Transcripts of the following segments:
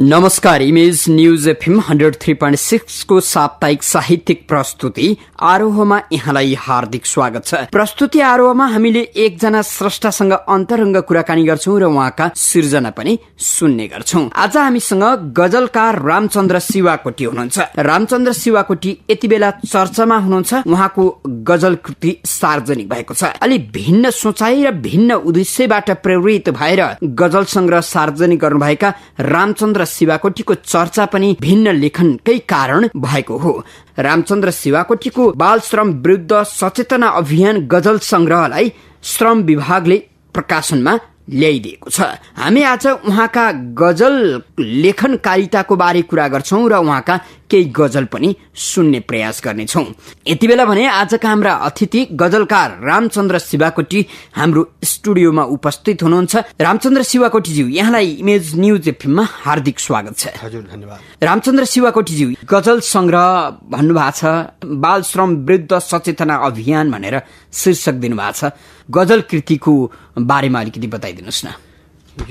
नमस्कार, image news FM 103.6 को साप्ताहिक साहित्यिक प्रस्तुति आरोहमा यहाँलाई हार्दिक स्वागत छ। प्रस्तुति आरोहमा हामीले एकजना स्रष्टासँग अन्तरङ्ग कुराकानी गर्छौं र उहाँका सृजना पनि सुन्ने गर्छौं। आज हामीसँग गजलकार रामचन्द्र शिवाकोटी हुनुहुन्छ। रामचन्द्र शिवाकोटी यति बेला चर्चामा हुनुहुन्छ। उहाँको गजल कृति सार्वजनिक भएको छ। अलि भिन्न सोचाइ र भिन्न उद्देश्यबाट प्रेरित भएर गजल संग्रह सार्वजनिक गर्नुभएका रामचन्द्र शिवाकोटीको चर्चा पनि भिन्न लेखनकै कारण भएको हो। रामचन्द्र शिवाकोटीको बाल श्रम विरुद्ध सचेतना अभियान गजल संग्रहलाई श्रम विभागले प्रकाशनमा ल्याइदिएको छ। हामी आज उहाँका गजल लेखनकारिताको बारे कुरा गर्छौं र उहाँका केही गजल पनि सुन्ने प्रयास गर्नेछौं। यति बेला भने आजका हाम्रा अतिथि गजलकार रामचन्द्र शिवाकोटी हाम्रो स्टुडियोमा उपस्थित हुनुहुन्छ। रामचन्द्र शिवाकोटीज्यू, यहाँलाई इमेज न्यूज एफएममा हार्दिक स्वागत छ। हजुर, धन्यवाद। रामचन्द्र शिवाकोटीज्यू, गजल संग्रह भन्नुभएको छ, बाल श्रम विरुद्ध सचेतना अभियान भनेर शीर्षक दिनुभएको छ। गजल कृतिको बारेमा अलिकति बताइदिनुहोस् न।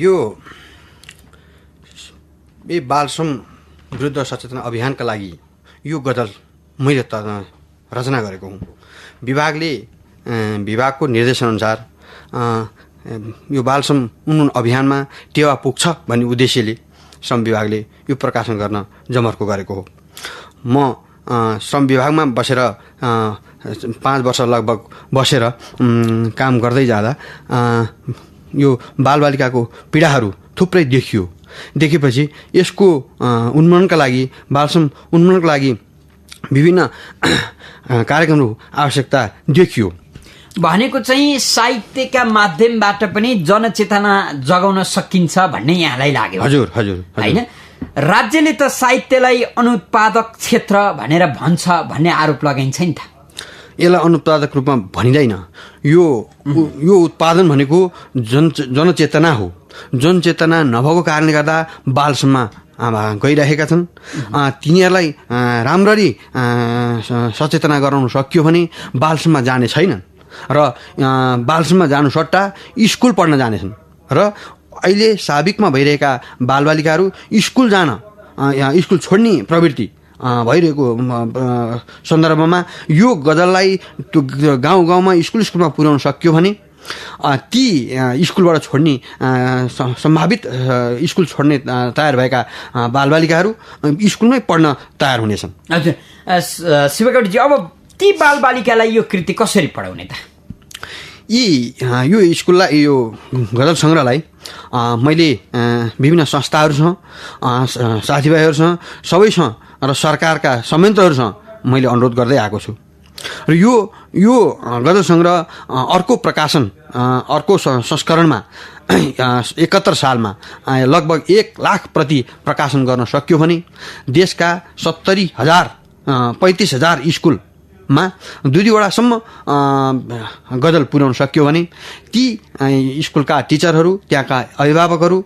यो बाल श्रम विरुद्ध सचेतना अभियानका लागि यो गजल मैले रचना गरेको हुँ। विभागको निर्देशनअनुसार यो बाल श्रम उन्मूलन अभियानमा टेवा पुग्छ भन्ने उद्देश्यले श्रम विभागले यो प्रकाशन गर्न जमर्को गरेको हो। म श्रम विभागमा बसेर 5 वर्ष लगभग बसेर काम गर्दै जाँदा यो बालबालिकाको पीडाहरू थुप्रै देखेपछि यसको उन्मूलनका लागि, बालश्रम उन्मूलनका लागि विभिन्न कार्यक्रमहरू आवश्यकता देखियो। भनेको चाहिँ साहित्यका माध्यमबाट पनि जनचेतना जगाउन सकिन्छ भन्ने यहाँलाई लाग्यो? हजुर। हैन, राज्यले त साहित्यलाई अनुत्पादक क्षेत्र भनेर भन्छ भन्ने आरोप लगाइन्छ नि त। यसलाई अनुत्पादक रूपमा भनिँदैन। यो उत्पादन भनेको जनचेतना हो। जनचेतना नभएको कारणले गर्दा बालसम्ममा गइरहेका छन्। तिनीहरूलाई राम्ररी सचेतना गराउन सकियो भने बालसम्ममा जाने छैनन् र बालसम्ममा जानु सट्टा स्कुल पढ्न जानेछन्। र अहिले साबिकमा भइरहेका बालबालिकाहरू स्कुल छोड्ने प्रवृत्ति भइरहेको सन्दर्भमा यो गजललाई गाउँ गाउँमा स्कुलमा पुर्याउन सक्यो भने ती स्कुलबाट छोड्ने सम्भावित स्कुल छोड्ने तयार भएका बालबालिकाहरू स्कुलमै पढ्न तयार हुनेछन्। हजुर शिवकोटीजी, अब ती बालबालिकालाई यो कृति कसरी पढाउने त? यो स्कुललाई, यो गजल सङ्ग्रहलाई मैले विभिन्न संस्थाहरूसँग, साथीभाइहरूसँग, सबैसँग र सरकारका संयन्त्रहरूसँग मैले अनुरोध गर्दै आएको छु। र यो गजल सङ्ग्रह अर्को प्रकाशन, अर्को संस्करणमा 71 सालमा लगभग 1 लाख प्रति प्रकाशन गर्न सक्यो भने देशका 35,000 स्कुलमा 2-2वटासम्म गजल पुर्याउन सक्यो भने ती स्कुलका टिचरहरू, त्यहाँका अभिभावकहरू,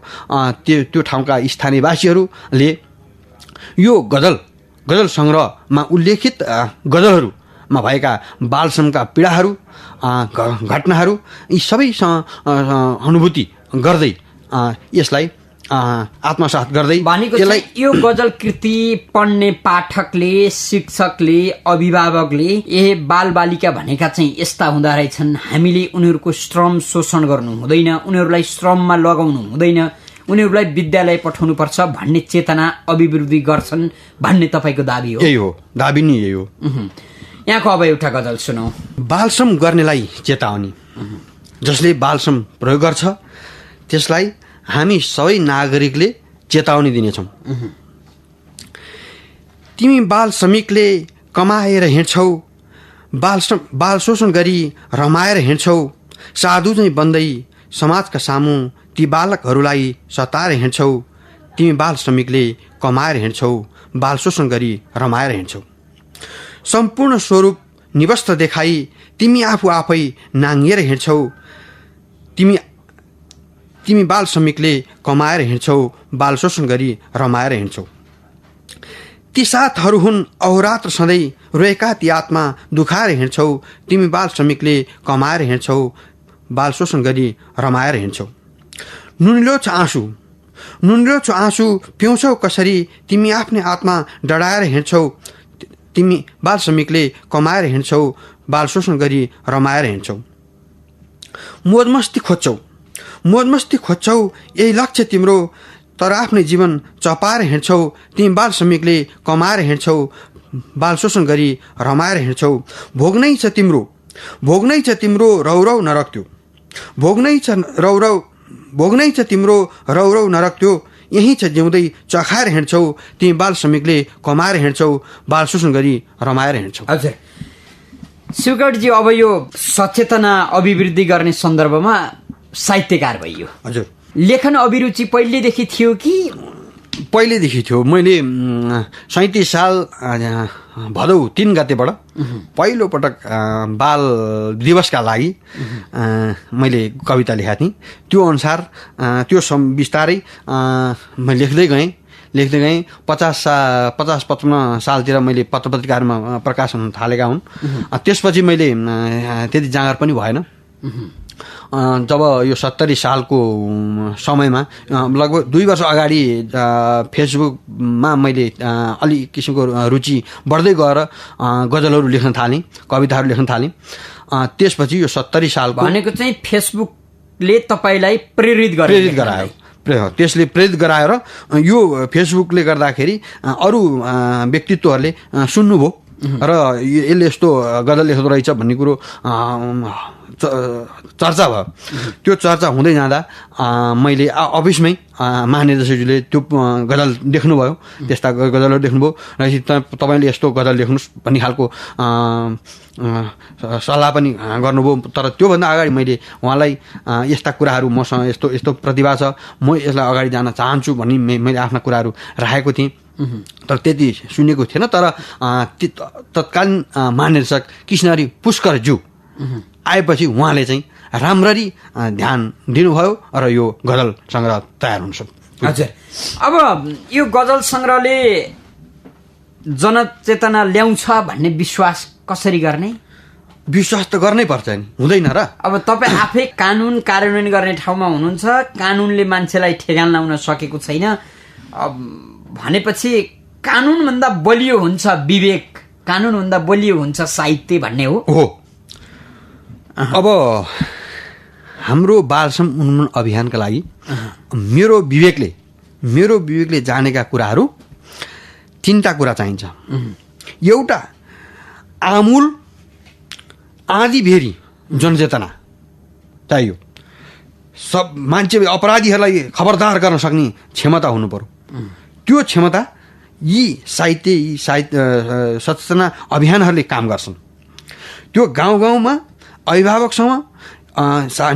त्यो ठाउँका स्थानीयवासीहरूले यो गजल सङ्ग्रहमा उल्लेखित गजलहरूमा भएका बालश्रमका पीडाहरू, घटनाहरू यी सबैसँग अनुभूति गर्दै यसलाई आत्मसात गर्दै यसलाई यो गजल कृति पढ्ने पाठकले, शिक्षकले, अभिभावकले बालबालिका भनेका चाहिँ यस्ता हुँदा रहेछन्, हामीले उनीहरूको श्रम शोषण गर्नु हुँदैन, उनीहरूलाई श्रममा लगाउनु हुँदैन, उनीहरूलाई विद्यालय पठाउनुपर्छ भन्ने चेतना अभिवृद्धि गर्छन् भन्ने तपाईँको दाबी हो? यही हो, दाबी नै यही हो। यहाँको अब एउटा गजल सुनौ। बालश्रम गर्नेलाई चेतावनी। जसले बालश्रम प्रयोग गर्छ त्यसलाई हामी सबै नागरिकले चेतावनी दिनेछौँ। तिमी बाल श्रमिकले कमाएर हिँड्छौ, बाल शोषण गरी रमाएर हिँड्छौ, साधु चाहिँ बन्दै समाजका सामु ती बालकहरूलाई सताएर हिँड्छौ। तिमी बाल श्रमिकले कमाएर हिँड्छौ, बाल शोषण गरी रमाएर हिँड्छौ। सम्पूर्ण स्वरूप निवस्त्र देखाई तिमी आफै नाङ्गिएर हिँड्छौ। तिमी बाल श्रमिकले कमाएर हिँड्छौ, बाल शोषण गरी रमाएर हिँड्छौ। ती साथहरू हुन् अहोरात्र सधैँ रोएका ती आत्मा दुखाएर हिँड्छौ। तिमी बाल श्रमिकले कमाएर हिँड्छौ, बाल शोषण गरी रमाएर हिँड्छौ। नुनिलो छ आँसु नुनरो आँसु पिउँछौ कसरी, तिमी आफ्नै आत्मा डढाएर हिँड्छौ, तिमी बाल श्रमिकले कमाएर हिँड्छौ, बाल शोषण गरी रमाएर हिँड्छौ। मोजमस्ती खोज्छौ यही लक्ष्य तिम्रो, तर आफ्नै जीवन चपाएर हिँड्छौ, तिमी बाल श्रमिकले कमाएर हिँड्छौ, बाल शोषण गरी रमाएर हिँड्छौ। भोग्नै छ तिम्रो रौरौ नरक त्यो, भोग्नै छ तिम्रो रौरौ नरक त्यो, यही छ जिउँदै चखाएर हिँड्छौ, तिमी बाल श्रमिकले कमाएर हिँड्छौ, बाल शोषण गरी रमाएर हिँड्छौ। हजुर शिवगढजी, अब यो सचेतना अभिवृद्धि गर्ने सन्दर्भमा साहित्यकार भइयो। हजुर, लेखन अभिरुचि पहिलेदेखि थियो कि? पहिलेदेखि थियो। मैले 37 साल भदौ 3 गतेबाट पहिलोपटक बाल दिवसका लागि मैले कविता लेखेको थिएँ। त्यो अनुसार त्यो बिस्तारै म लेख्दै गएँ। 50-55 सालतिर मैले पत्र पत्रिकाहरूमा प्रकाशन हुन थालेका हुन्। त्यसपछि मैले त्यति जाँगर पनि भएन। जब यो 70 सालको समयमा लगभग 2 वर्ष अगाडि फेसबुकमा मैले अलि किसिमको रुचि बढ्दै गएर गजलहरू लेख्न थालेँ, कविताहरू लेख्न थालेँ। त्यसपछि यो 70 सालको भनेको चाहिँ फेसबुकले तपाईँलाई प्रेरित गरायो। त्यसले प्रेरित गराएर यो फेसबुकले गर्दाखेरि अरू व्यक्तित्वहरूले सुन्नुभयो र यसले यस्तो गजल लेख्दो रहेछ भन्ने कुरो चर्चा भयो। त्यो चर्चा हुँदै जाँदा मैले अफिसमै महानिर्देशकज्यूले त्यो गजल देख्नुभयो, त्यस्ता गजलहरू देख्नुभयो र तपाईँले यस्तो गजल लेख्नुहोस् भन्ने खालको सल्लाह पनि गर्नुभयो। तर त्योभन्दा अगाडि मैले उहाँलाई यस्ता कुराहरू मसँग यस्तो प्रतिभा छ, म यसलाई अगाडि जान चाहन्छु भन्ने मैले आफ्ना कुराहरू राखेको थिएँ। तर त्यति सुनेको थिएन। तर तत्कालीन महानिर्देशक कृष्णहरि पुष्करज्यू आएपछि उहाँले चाहिँ राम्ररी ध्यान दिनुभयो र यो गजल सङ्ग्रह तयार हुन्छ। हजुर, अब यो गजल सङ्ग्रहले जनचेतना ल्याउँछ भन्ने विश्वास कसरी गर्ने? विश्वास त गर्नै पर्छ नि, हुँदैन र? अब तपाईँ आफै कानुन कार्यान्वयन गर्ने ठाउँमा हुनुहुन्छ, कानुनले मान्छेलाई ठेगान लाउन सकेको छैन भनेपछि कानुनभन्दा बलियो हुन्छ विवेक, कानुनभन्दा बलियो हुन्छ साहित्य भन्ने हो। अब हाम्रो बालश्रम उन्मूलन अभियानका लागि मेरो विवेकले जानेका कुराहरू 3टा कुरा चाहिन्छ। एउटा आमूल आँधीभेरी जनचेतना चाहियो। सब मान्छे अपराधीहरूलाई खबरदार गर्न सक्ने क्षमता हुनु पर्यो। त्यो क्षमता यी सचेतना अभियानहरूले काम गर्छन्। त्यो गाउँ गाउँमा अभिभावकसँग,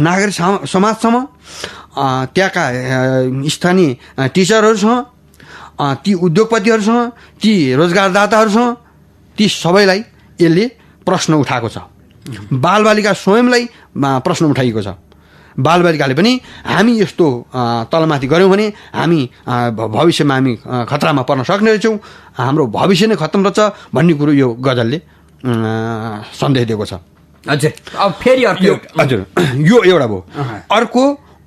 नागरिक समाजसँग, त्यहाँका स्थानीय टिचरहरूसँग, ती उद्योगपतिहरूसँग, ती रोजगारदाताहरूसँग, ती सबैलाई यसले प्रश्न उठाएको छ। बालबालिका स्वयंलाई प्रश्न उठाइएको छ। बालबालिकाले पनि हामी यस्तो तलमाथि गऱ्यौँ भने हामी भविष्यमा हामी खतरामा पर्न सक्ने रहेछौँ, हाम्रो भविष्य नै खत्तम रहेछ भन्ने कुरो यो गजलले सन्देश दिएको छ। हजुर, अब फेरि हजुर, यो एउटा भयो।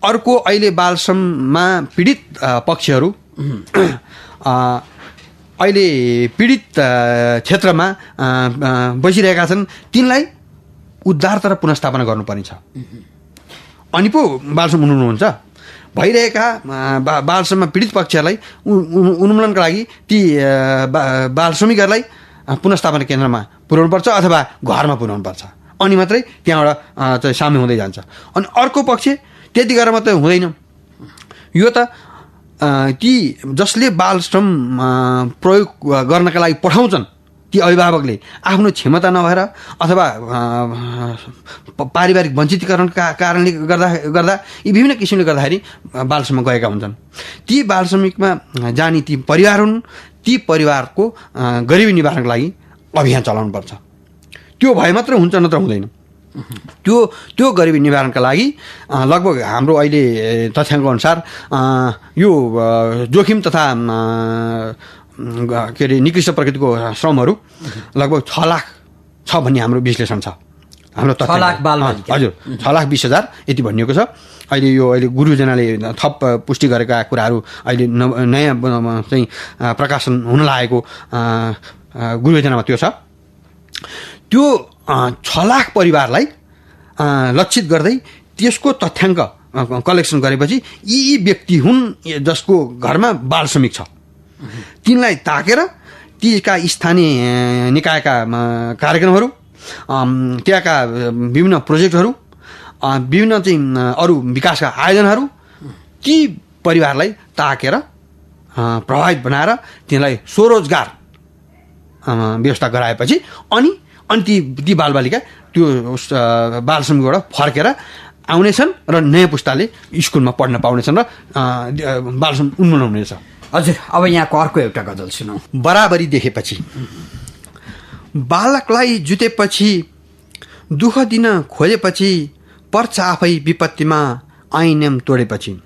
अर्को अहिले बालश्रममा पीडित पक्षहरू अहिले पीडित क्षेत्रमा बसिरहेका छन्, तिनलाई उद्धारतर्फ पुनर्स्थापना गर्नुपर्ने छ। अनि पो बालश्रम हुनुहुन्छ। भइरहेका बालश्रममा पीडित पक्षहरूलाई उन्मूलनका लागि ती बाल श्रमिकहरूलाई पुनर्स्थापना केन्द्रमा पुर्याउनुपर्छ अथवा घरमा पुर्याउनुपर्छ। अनि मात्रै त्यहाँबाट चाहिँ साम्य हुँदै जान्छ। अनि अर्को पक्ष त्यति गरेर मात्रै हुँदैन। यो त ती जसले बालश्रम प्रयोग गर्नका लागि पठाउँछन् ती अभिभावकले आफ्नो क्षमता नभएर अथवा पारिवारिक वञ्चितीकरणका कारणले गर्दा यी विभिन्न किसिमले गर्दाखेरि बालश्रममा गएका हुन्छन्। ती बालश्रमिकमा जाने ती परिवार हुन्। ती परिवारको गरिबी निवारणको लागि अभियान चलाउनुपर्छ। त्यो भए मात्र हुन्छ, नत्र हुँदैन। त्यो गरिबी निवारणका लागि लगभग हाम्रो अहिले तथ्याङ्क अनुसार यो जोखिम तथा के अरे निकृष्ट प्रकृतिको श्रमहरू लगभग 6 लाख छ भन्ने हाम्रो विश्लेषण छ। हाम्रो तथ्याङ्क हजुर 6,20,000 यति भनिएको छ। अहिले गुरुजनाले थप पुष्टि गरेका कुराहरू अहिले नयाँ चाहिँ प्रकाशन हुन लागेको गुरुजनामा त्यो छ। त्यो 6 लाख परिवारलाई लक्षित गर्दै त्यसको तथ्याङ्क कलेक्सन गरेपछि यी व्यक्ति हुन् जसको घरमा बाल श्रमिक छ, तिनलाई ताकेर तीका स्थानीय निकायका कार्यक्रमहरू, त्यहाँका विभिन्न प्रोजेक्टहरू, विभिन्न चाहिँ अरू विकासका आयोजनाहरू ती परिवारलाई ताकेर प्रभावित बनाएर तिनलाई स्वरोजगार व्यवस्था गराएपछि अनि ती बालबालिका त्यो बाल श्रमिकबाट फर्केर आउनेछन् र नयाँ पुस्ताले स्कुलमा पढ्न पाउनेछन् र बाल श्रम उन्मूलन हुनेछ। हजुर, अब यहाँको अर्को एउटा गजल सुनौ। बराबरी देखेपछि बालकलाई जुतेपछि दुःख दिन खोजेपछि पर्छ आफै विपत्तिमा ऐन तोडेपछि।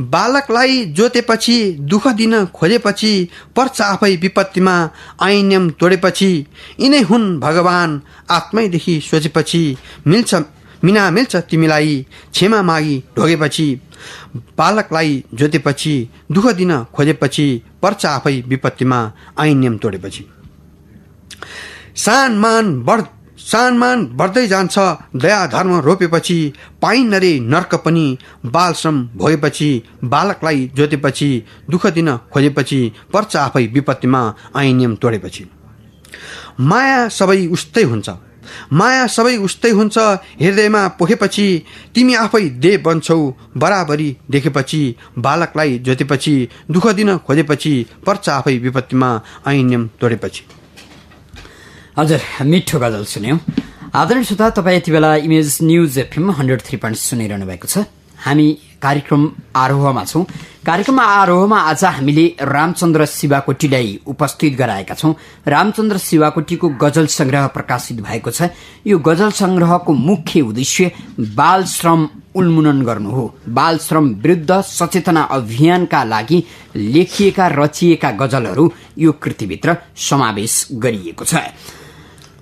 बालकलाई जोतेपछि दुःख दिन खोजेपछि पर्छ आफै विपत्तिमा ऐन तोडेपछि। यिनै हुन् भगवान आत्मैदेखि सोचेपछि मिना मिल्छ तिमीलाई क्षमा मागी ढोगेपछि। बालकलाई जोतेपछि दुःख दिन खोजेपछि पर्छ आफै विपत्तिमा ऐन तोडेपछि। सानमान बढ्दै जान्छ दया धर्म रोपेपछि। पाइन्न रे नर्क पनि बाल श्रम भोगेपछि। बालकलाई जोतेपछि दुःख दिन खोजेपछि पर्छ आफै विपत्तिमा ऐन तोडेपछि। माया सबै उस्तै हुन्छ हृदयमा पोखेपछि। तिमी आफै देव बन्छौ बराबरी देखेपछि। बालकलाई जोतेपछि दुःख दिन खोजेपछि पर्छ आफै विपत्तिमा ऐन तोडेपछि। हजुर, मिठो गजल सुन्यौं। आदरणीय श्रोता, तपाईँ यति बेला इमेज न्युज एफएम 103.6 सुनिरहनु भएको छ। हामी कार्यक्रम आरोहमा छौं। कार्यक्रम आरोहमा आज हामीले रामचन्द्र शिवाकोटीलाई उपस्थित गराएका छौं। रामचन्द्र शिवाकोटीको गजल संग्रह प्रकाशित भएको छ। यो गजल संग्रहको मुख्य उद्देश्य बाल श्रम उन्मूलन गर्नु हो। बाल श्रम विरुद्ध सचेतना अभियानका लागि लेखिएका रचिएका गजलहरू यो कृतिभित्र समावेश गरिएको छ।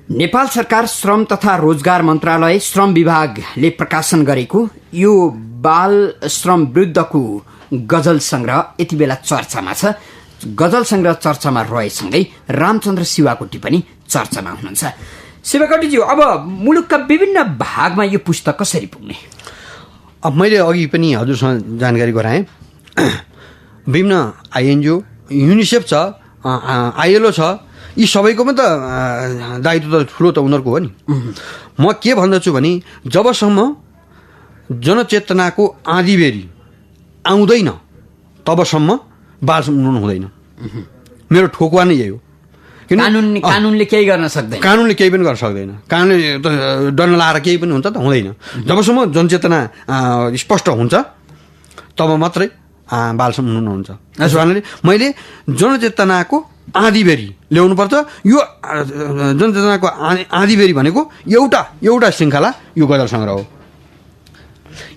नेपाल सरकार श्रम तथा रोजगार मन्त्रालय श्रम विभागले प्रकाशन गरेको यो बाल श्रम विरुद्धको गजल संग्रह यति बेला चर्चामा छ। गजल संग्रह चर्चामा रहेसँगै रामचन्द्र शिवाकोटी पनि चर्चामा हुनुहुन्छ। शिवाकोटीज्यू, अब मुलुकका विभिन्न भागमा यो पुस्तक कसरी पुग्ने? अब मैले अघि पनि हजुरसँग जानकारी गराएँ। विभिन्न आइएनजिओ, युनिसेफ छ, आइएलओ छ, यी सबैकोमा त दायित्व त ठुलो त उनीहरूको हो नि। म के भन्दछु भने जबसम्म जनचेतनाको आँधीबेरी आउँदैन तबसम्म बाल श्रम उन्मूलन हुँदैन। मेरो ठोकुवा नै यही हो। कानुनले केही गर्न सक्दैन। कानुनले केही पनि गर्न सक्दैन। कानुनले त डन्न लाएर केही पनि हुन्छ त हुँदैन। जबसम्म जनचेतना स्पष्ट हुन्छ तब मात्रै बाल श्रम उन्मूलन हुन्छ। त्यसो कारणले मैले जनचेतनाको आँधीबेरी ल्याउनुपर्छ। यो जनचेतनाको आँधीबेरी भनेको एउटा श्रृङ्खला यो गजल सङ्ग्रह हो।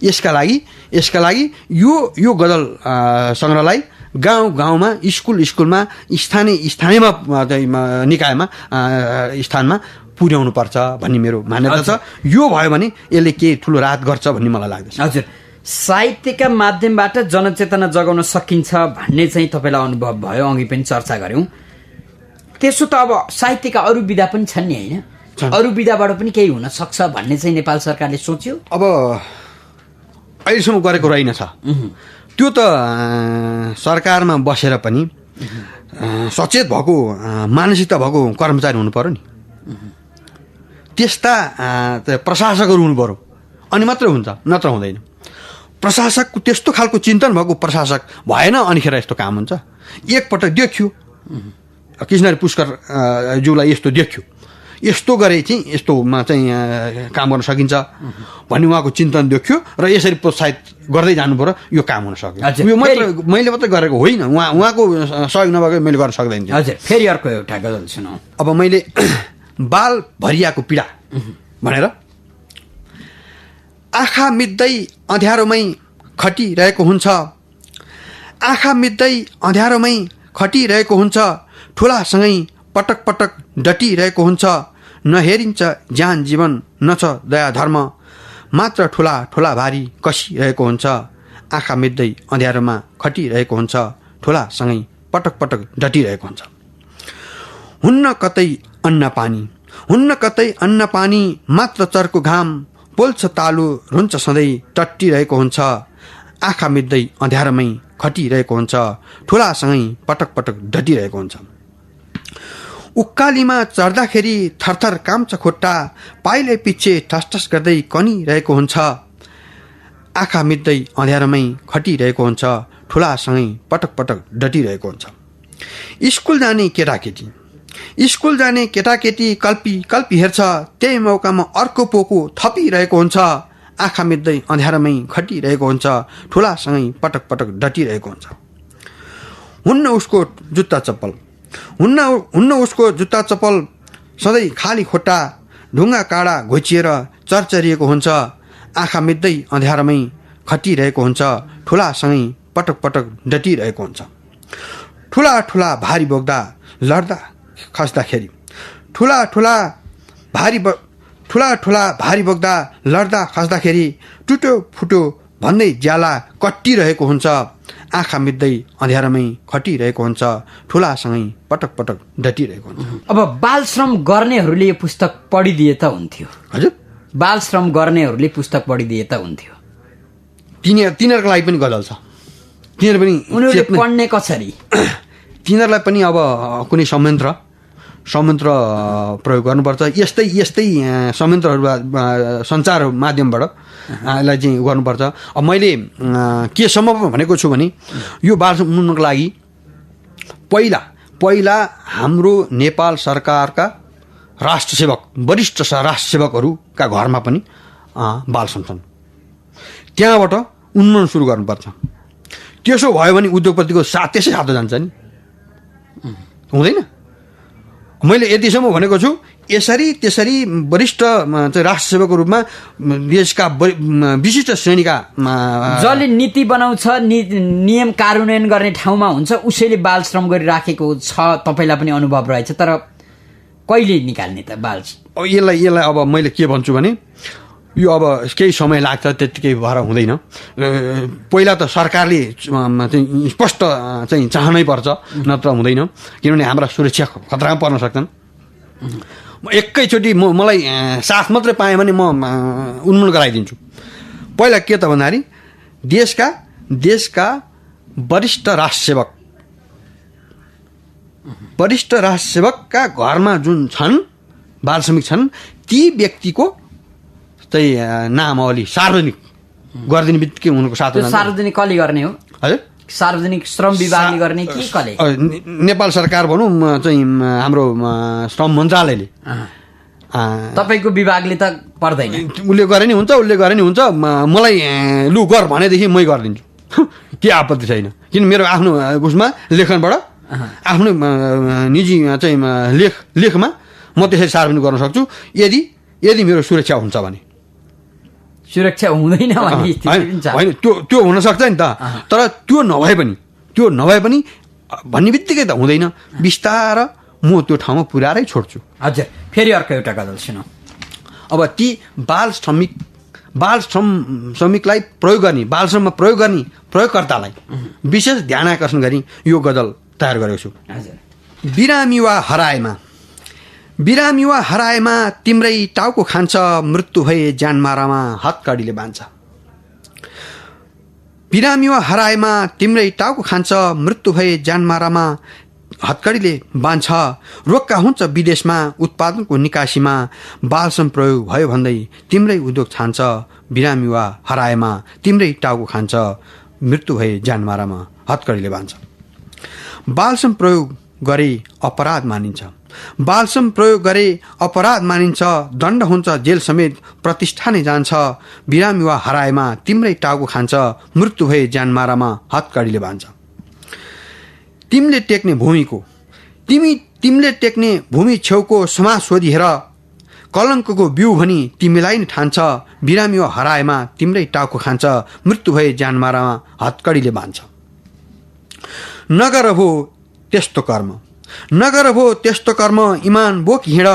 यसका लागि यो गजल सङ्ग्रहलाई गाउँमा, स्कुलमा, स्थानीयमा निकायमा स्थानमा पुर्याउनु पर्छ भन्ने मेरो मान्यता छ। यो भयो भने यसले केही ठुलो राहत गर्छ भन्ने मलाई लाग्दछ। हजुर, साहित्यका माध्यमबाट जनचेतना जगाउन सकिन्छ भन्ने चाहिँ तपाईँलाई अनुभव भयो, अघि पनि चर्चा गऱ्यौँ। त्यसो त अब साहित्यका अरू विधा पनि छन् नि, होइन? अरू विधाबाट पनि केही हुन सक्छ भन्ने चाहिँ नेपाल सरकारले सोच्यो। अब अहिलेसम्म गरेको रहेनछ। त्यो त सरकारमा बसेर पनि सचेत भएको मानसिकता भएको कर्मचारी हुनु पर्यो नि। त्यस्ता प्रशासकहरू हुनु पर्यो अनि मात्रै हुन्छ, नत्र हुँदैन। प्रशासकको त्यस्तो खालको चिन्तन भएको प्रशासक भएन अनिखेर यस्तो काम हुन्छ। एकपटक देखियो कृष्णहरि पुष्कर ज्यूलाई यस्तो देखियो, यस्तो गरे चाहिँ यस्तोमा चाहिँ काम गर्न सकिन्छ भन्ने उहाँको चिन्तन देखियो र यसरी प्रोत्साहित गर्दै जानु पर्यो। यो काम हुन सक्यो। यो मैले मात्रै गरेको होइन, उहाँको सहयोग नभएको मैले गर्न सक्दैन। हजुर, फेरि अर्को एउटा गजल सुनाऊ। अब मैले बाल भरियाको पीडा भनेर आँखा मिच्दै अँध्यारोमै खटिरहेको हुन्छ। आँखा मिच्दै अँध्यारोमै खटिरहेको हुन्छ। ठुलासँगै पटक पटक डटिरहेको हुन्छ। नहेरिन्छ ज्यान जीवन, न छ दया धर्म। मात्र ठुला ठुला भारी कसिरहेको हुन्छ, आँखा मिच्दै अँध्यारोमा खटिरहेको हुन्छ, ठुलासँगै पटक पटक डटिरहेको हुन्छ। हुन्न कतै अन्न पानी, हुन्न कतै अन्न पानी, मात्र चर्को घाम पोल्छ तालु, रुन्छ सधैँ टट्टिरहेको हुन्छ, आँखा मिच्दै अँध्यारोमै खटिरहेको हुन्छ, ठुलासँगै पटक पटक डटिरहेको हुन्छ। उक्कालीमा चढ्दाखेरि थरथर काम्छ खुट्टा, पाइले पछि ठसठस गर्दै कनिरहेको हुन्छ, आँखा मिच्दै अँध्यारोमै खटिरहेको हुन्छ, ठुलासँगै पटक पटक डटिरहेको हुन्छ। स्कुल जाने केटाकेटी, स्कुल जाने केटाकेटी कल्पी कल्पी हेर्छ, त्यही मौकामा अर्को पोको थपिरहेको हुन्छ, आँखा मिच्दै अँध्यारोमै खटिरहेको हुन्छ, ठुलासँगै पटक पटक डटिरहेको हुन्छ। हुन्न उसको जुत्ता चप्पल, हुन्न उसको जुत्ता चप्पल, सधैँ खाली खुट्टा ढुङ्गा काँडा घोचिएर चरचरिएको हुन्छ, आँखा मिच्दै अँध्यारोमै खटिरहेको हुन्छ, ठुलासँगै पटक पटक डटिरहेको हुन्छ। ठुला ठुला भारी बोक्दा लड्दा खस्दाखेरि, ठुला ठुला भारी बोक्दा लड्दा खस्दाखेरि, टुटो फुटो भन्दै ज्याला कट्टिरहेको हुन्छ, आँखा मिच्दै अँध्यारोमै खटिरहेको हुन्छ, ठुलासँगै पटक पटक डटिरहेको हुन्छ। अब बाल श्रम गर्नेहरूले यो पुस्तक पढिदिए त हुन्थ्यो। हजुर, बाल श्रम गर्नेहरूले पुस्तक पढिदिए त हुन्थ्यो। तिनीहरूको लागि पनि गजल छ, तिनीहरू पनि उनीहरूले पढ्ने कसरी? तिनीहरूलाई पनि अब कुनै संयन्त्र प्रयोग गर्नुपर्छ। यस्तै संयन्त्रहरू सञ्चार माध्यमबाट यसलाई चाहिँ गर्नुपर्छ। अब मैले केसम्म भनेको छु भने यो बाल उन्मुक्नको लागि पहिला हाम्रो नेपाल सरकारका राष्ट्रसेवक, वरिष्ठ राष्ट्रसेवकहरूका घरमा पनि बाल श्रम छन्, त्यहाँबाट उन्मूलन सुरु गर्नुपर्छ। त्यसो भयो भने उद्योगपतिको त्यसै सातो जान्छ नि, हुँदैन। मैले यतिसम्म भनेको छु। त्यसरी वरिष्ठ राष्ट्रसेवकको रूपमा देशका विशिष्ट श्रेणीका जसले नीति बनाउँछ, नियम कार्यान्वयन गर्ने ठाउँमा हुन्छ, उसैले बाल श्रम गरिराखेको छ। तपाईँलाई पनि अनुभव रहेछ, तर कहिले निकाल्ने त बाल? अब यसलाई अब मैले के भन्छु भने यो अब केही समय लाग्छ, त्यत्तिकै भएर हुँदैन। पहिला त सरकारले स्पष्ट चाहिँ चाहनै पर्छ, नत्र हुँदैन। किनभने हाम्रा सुरक्षा खतरामा पर्न सक्छन्। एकैचोटि मलाई साथ मात्रै पाएँ भने म उन्मूलन गराइदिन्छु। पहिला के त भन्दाखेरि देशका वरिष्ठ राष्ट्रसेवकका घरमा जुन छन् बाल श्रमिक छन्, ती व्यक्तिको चाहिँ नामावली सार्वजनिक गरिदिने बित्तिकै उनको साथ सार्वजनिक कसले गर्ने हो? हजुर, सार्वजनिक श्रम विभागले गर्ने कि कसले? नेपाल सरकार भनौँ चाहिँ हाम्रो श्रम मन्त्रालयले। तपाईँको विभागले त पर्दैन। उसले गरे नि हुन्छ, मलाई लु गर भनेदेखि मै गरिदिन्छु, के आपत्ति छैन। किन मेरो आफ्नो उसमा लेखनबाट आफ्नो निजी चाहिँ लेखमा म त्यसरी सार्वजनिक गर्न सक्छु, यदि मेरो सुरक्षा हुन्छ भने। सुरक्षा हुँदैन होइन, त्यो हुन सक्छ नि त। तर त्यो नभए पनि भन्ने बित्तिकै त हुँदैन। बिस्तार म त्यो ठाउँमा पुर्याएरै छोड्छु। हजुर, फेरि अर्को एउटा गजल सुनौ। अब ती बाल श्रमिकलाई प्रयोग गर्ने, बाल श्रममा प्रयोग गर्ने प्रयोगकर्तालाई विशेष ध्यान आकर्षण गरी यो गजल तयार गरेको छु। बिरामीवा हराएमा तिम्रै टाउको खान्छ, मृत्यु भए ज्यानमारामा हतकडीले बान्छ। बिरामीवा हराएमा तिम्रै टाउको खान्छ, मृत्यु भए ज्यानमारामा हतकडीले बान्छ। रोक्का हुन्छ विदेशमा उत्पादनको निकासीमा, बालश्रम प्रयोग भयो भन्दै तिम्रै उद्योग छान्छ। बिरामीवा हराएमा तिम्रै टाउको खान्छ, मृत्यु भए ज्यानमारामा हतकडीले बान्छ। बालश्रम प्रयोग गरे अपराध मानिन्छ, बालश्रम प्रयोग गरे अपराध मानिन्छ। दण्ड हुन्छ जेल समेत प्रतिष्ठानै जान्छ। बिरामीवा हराएमा तिम्रै टाउको खान्छ, मृत्यु भए ज्यानमारामा हतकडीले बान्छ। तिमीले टेक्ने भूमि छेउको समाज सोधिहेर, कलङ्कको बिउ भनी तिमीलाई नै ठान्छ। बिरामीवा हराएमा तिम्रै टाउको खान्छ, मृत्यु भए ज्यानमारामा हतकडीले बान्छ। नगर भो त्यस्तो कर्म, इमान बोक हिँड,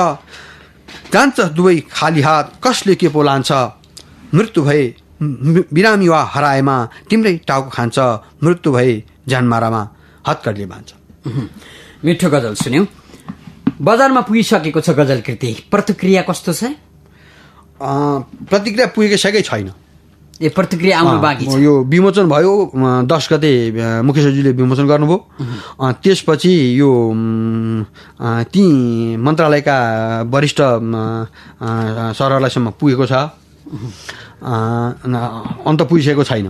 जान्छ दुवै खाली हात, कसले के पो लान्छ। मृत्यु भए बिरामी वा हराएमा तिम्रै टाउको खान्छ, मृत्यु भए ज्यानमारामा हत्कडीले बान्छ। मिठो गजल सुन्यौ। बजारमा पुगिसकेको छ गजल कृति, प्रतिक्रिया कस्तो छ? प्रतिक्रिया पुगेकै छैन। प्रतिक्रिया आउनु बाँकी छ। यो विमोचन भयो 10 गते मुख्यसचिवले विमोचन गर्नुभयो। त्यसपछि यो ती मन्त्रालयका वरिष्ठ सरहरूलाई पुगेको छ, अन्त पुगिसकेको छैन।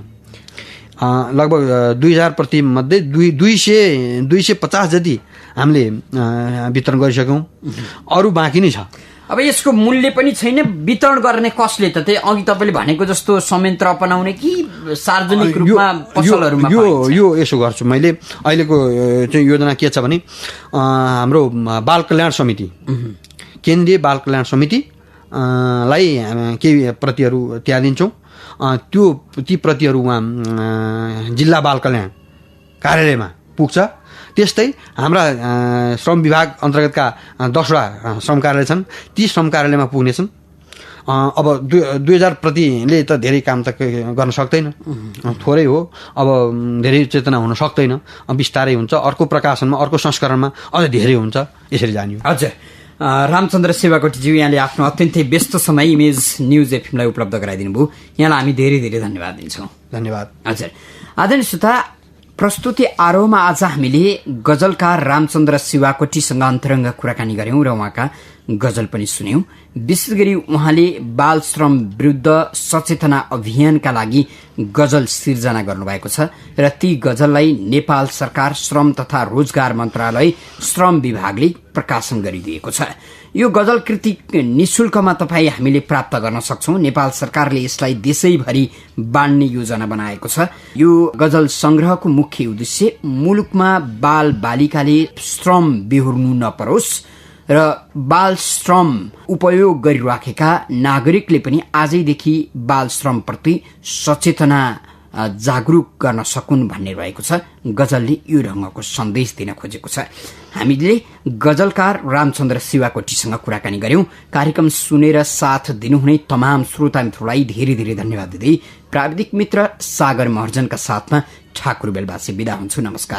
लगभग 2000 प्रति मध्ये 250 जति हामीले वितरण गरिसक्यौँ, अरू बाँकी नै छ। अब यसको मूल्य पनि छैन, वितरण गर्ने कसले त? त्यही अघि तपाईँले भनेको जस्तो संयन्त्र अपनाउने कि सार्वजनिक रूपमा पसलहरूमा? यो यसो गर्छु मैले। अहिलेको चाहिँ योजना के छ भने हाम्रो बाल कल्याण समिति, केन्द्रीय बाल कल्याण समिति लाई केही प्रतिहरू त्यहाँ दिन्छौँ। ती प्रतिहरू उहाँ जिल्ला बाल कल्याण कार्यालयमा पुग्छ। त्यस्तै हाम्रा श्रम विभाग अन्तर्गतका 10वटा श्रम कार्यालय छन्, ती श्रम कार्यालयमा पुग्नेछन्। अब 2000 प्रतिले त धेरै काम त गर्न सक्दैन, थोरै हो। अब धेरै चेतना हुन सक्दैन, बिस्तारै हुन्छ। अर्को प्रकाशनमा, अर्को संस्करणमा अझ धेरै हुन्छ, यसरी जानियो। हजुर, रामचन्द्र सेवाकोटीज्यू, यहाँले आफ्नो अत्यन्तै व्यस्त समय इमेज न्युज एफएमलाई उपलब्ध गराइदिनु भयो, यहाँलाई हामी धेरै धेरै धन्यवाद दिन्छौँ। धन्यवाद। हजुर, आदरणीय श्रोता, प्रस्तुति आरोहमा आज हामीले गजलकार रामचन्द्र सेवाकोटीसँग अन्तरङ्ग कुराकानी गर्यौं र उहाँका गजल पनि सुन्यौं। विशेष गरी उहाँले बाल श्रम विरुद्ध सचेतना अभियानका लागि गजल सिर्जना गर्नुभएको छ र ती गजललाई नेपाल सरकार श्रम तथा रोजगार मन्त्रालय श्रम विभागले प्रकाशन गरिदिएको छ। यो गजल कृति निशुल्कमा तपाईँ हामीले प्राप्त गर्न सक्छौं। नेपाल सरकारले यसलाई देशैभरि बाँड्ने योजना बनाएको छ। यो गजल संग्रहको मुख्य उद्देश्य मुलुकमा बाल बालिकाले श्रम बेहोर्नु नपरोस् र बाल श्रम उपयोग गरिराखेका नागरिकले पनि आजैदेखि बाल श्रमप्रति सचेतना जागरूक गर्न सकुन् भन्ने रहेको छ। गजलले यो ढंगको सन्देश दिन खोजेको छ। हामीले गजलकार रामचन्द्र सेवाकोटीसँग कुराकानी गर्यौं। कार्यक्रम सुनेर साथ दिनुहुने तमाम श्रोता मित्रलाई धेरै धेरै धन्यवाद दिँदै प्राविधिक मित्र सागर महर्जनका साथमा ठाकुर बेलबासी बिदा हुन्छु। नमस्कार।